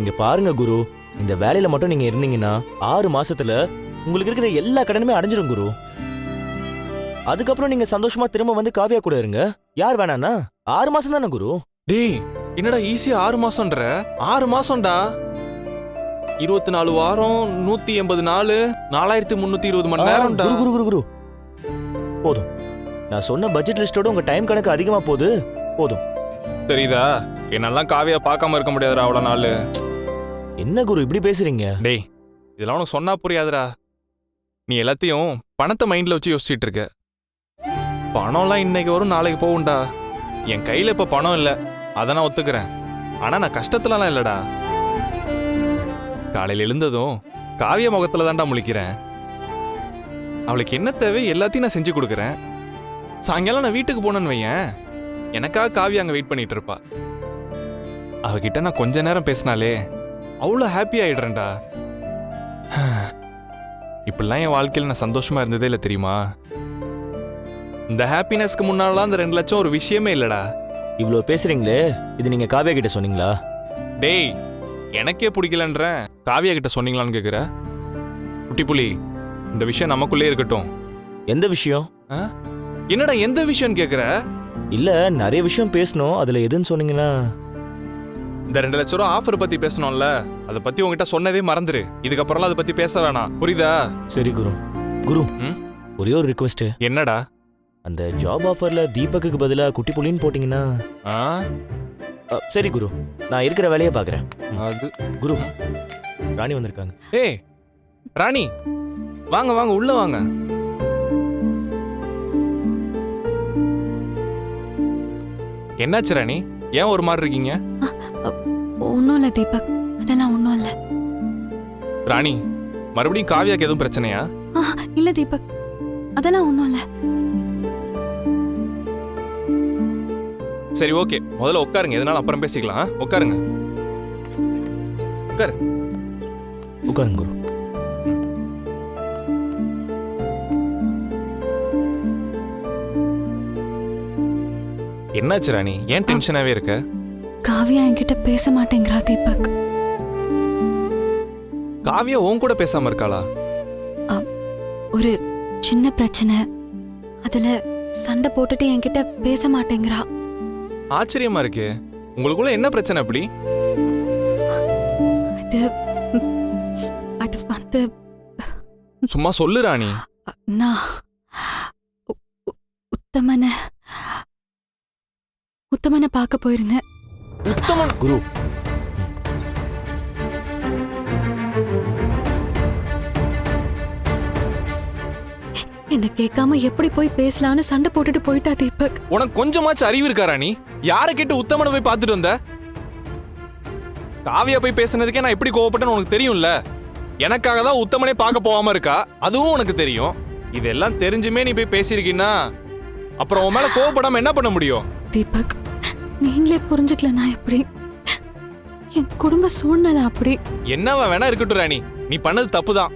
இங்க பாருங்க குரு, இந்த வேலையில மட்டும் நீங்க இருந்தீங்கன்னா 6 மாசத்துல உங்களுக்கு இருக்கிற எல்லா கடனுமே அடைஞ்சிரும் குரு. அதுக்கப்புறம் நீங்க சந்தோஷமா திரும்ப வந்து காவியா கூட இருங்க. யார் வேணானா? 6 மாசம் தானே குரு. டேய், என்னடா ஈஸியா 6 மாசம்ன்ற? 6 மாசம்டா. 24 வாரம், 180 நாள், 4320 மணி நேரம்டா. குரு குரு குரு குரு போதும். நான் சொன்ன பட்ஜெட் லிஸ்டோட உங்க டைம் கணக்கு அதிகமா போகுது. போதும். தெரியுதா? என்னெல்லாம் காவியா பார்க்காம இருக்க முடியாதுடா அவ்வளவு நாள். என்ன குரு இப்படி பேசுறீங்க? டேய், இதெல்லாம் உனக்கு சொன்னா புரியாதுடா. நீ எல்லாத்தையும் பணத்தை மைண்ட்ல வச்சு யோசிச்சுட்டு இருக்க. பணம்லாம் இன்னைக்கு வரும், நாளைக்கு போகும்டா. என் கையில இப்ப பணம் இல்ல, அதை நான் ஒத்துக்கிறேன். ஆனா நான் கஷ்டத்துலலாம் இல்லடா. காலையில எழுந்ததும் காவிய முகத்துல தான்டா முழிக்கிறேன். அவளுக்கு என்ன தேவை எல்லாத்தையும் நான் செஞ்சு கொடுக்குறேன். சாயங்காலம் நான் வீட்டுக்கு போனேன்னு வையேன், எனக்காக காவியா அங்க வெயிட் பண்ணிட்டு இருப்பா. அவகிட்ட நான் கொஞ்ச நேரம் பேசினாலே அவ்வளோ ஹாப்பி ஆயிடுறேன்டா. இப்படிலாம் என் வாழ்க்கையில் நான் சந்தோஷமா இருந்ததே இல்லை தெரியுமா? இந்த ஹாப்பினஸ்க்கு முன்னாலாம் அந்த 2 லட்சம் ஒரு விஷயமே இல்லடா. இவ்ளோ பேசுறீங்களே, இது நீங்க காவியா கிட்ட சொன்னீங்களா? டேய், எனக்கே பிடிக்கலன்றேன், காவியா கிட்ட சொன்னீங்களான்னு கேக்குற? குட்டி புலி, இந்த விஷயம் நமக்குள்ளே இருக்கட்டும். எந்த விஷயம்? என்னடா எந்த விஷயம்னு கேக்குற? இல்ல, நிறைய விஷயம் பேசணும். அதுல எதுன்னு சொன்னீங்கன்னா? இந்த 2 லட்சம் ரூபா ஆஃபர் பத்தி பேசணும்ல, அதை பத்தி உங்ககிட்ட சொன்னதே மறந்துரு. இதுக்கப்புறம் அதை பத்தி பேச வேணாம், புரியுதா? சரி குரு. குரு, ஒரே ஒரு ரிக்வெஸ்ட். என்னடா? அந்த ஜாப் ஆஃபர்ல தீபக்குக்கு பதிலா குட்டி புலின்னு போட்டீங்கன்னா? சரி குரு, நான் இருக்கிற வேலையை பாக்குறேன். அது குரு, ராணி வந்திருக்காங்க. ஏய் ராணி, வாங்க வாங்க, உள்ள வாங்க. என்னாச்சு ராணி, ஏன் ஒரு மாதிரி இருக்கீங்க? ஒன்றும் இல்லை தீபக், அதெல்லாம் ஒன்றும் இல்லை. ராணி, மறுபடியும் காவியாக்கு எதுவும் பிரச்சனையா? இல்லை தீபக், அதெல்லாம் ஒன்றும் இல்லை. சரி ஓகே, முதல்ல உட்காருங்க, எதனால அப்புறம் பேசிக்கலாம். உட்காருங்க. உட்காரு. உட்காருங்க குரு. என்னாச்சு ராணி, ஏன் டென்ஷனாவே இருக்க? காவியா என்கிட்ட பேச மாட்டேங்கிறா தீபக். காவியா உன் கூட பேசாம இருக்காளா? ஒரு சின்ன பிரச்சனை, அதுல சண்டை போட்டுட்டு என்கிட்ட பேச மாட்டேங்கிறா. ஆச்சரியமா இருக்கு. உங்களுக்குள்ள என்ன பிரச்சனை அப்படி? அது வந்து சும்மா சொல்லு ராணி. நான் உத்தமனை பார்க்க போயிருந்தேன். உத்தமன்? குரு, என்ன கேட்காம எப்படி போய் பேசலான்னு சண்டை போட்டுட்டு போயிட்டா தீபக். உனக்கு கொஞ்சமாச்சும் அறிவு இருக்கா ராணி? யாரை கேட்டு உத்தமனை போய் பார்த்துட்டு வந்த? காவியா போய் பேசுனதுக்கே நான் எப்படி கோவப்பட்டேன்னு உனக்கு தெரியும்ல. எனக்காக தான் உத்தமனே பார்க்க போகாம இருக்கா, அதுவும் உனக்கு தெரியும். இதெல்லாம் தெரிஞ்சுமே நீ போய் பேசியிருக்கீன்னா அப்புறம் உன் மேல கோவப்படாம என்ன பண்ண முடியும்? தீபக், நீங்களே புரிஞ்சுக்கலனா எப்படி? என் குடும்ப சூழ்நிலை அப்படி. என்னவா வேணா இருக்கட்டும் ராணி, நீ பண்ணது தப்புதான்.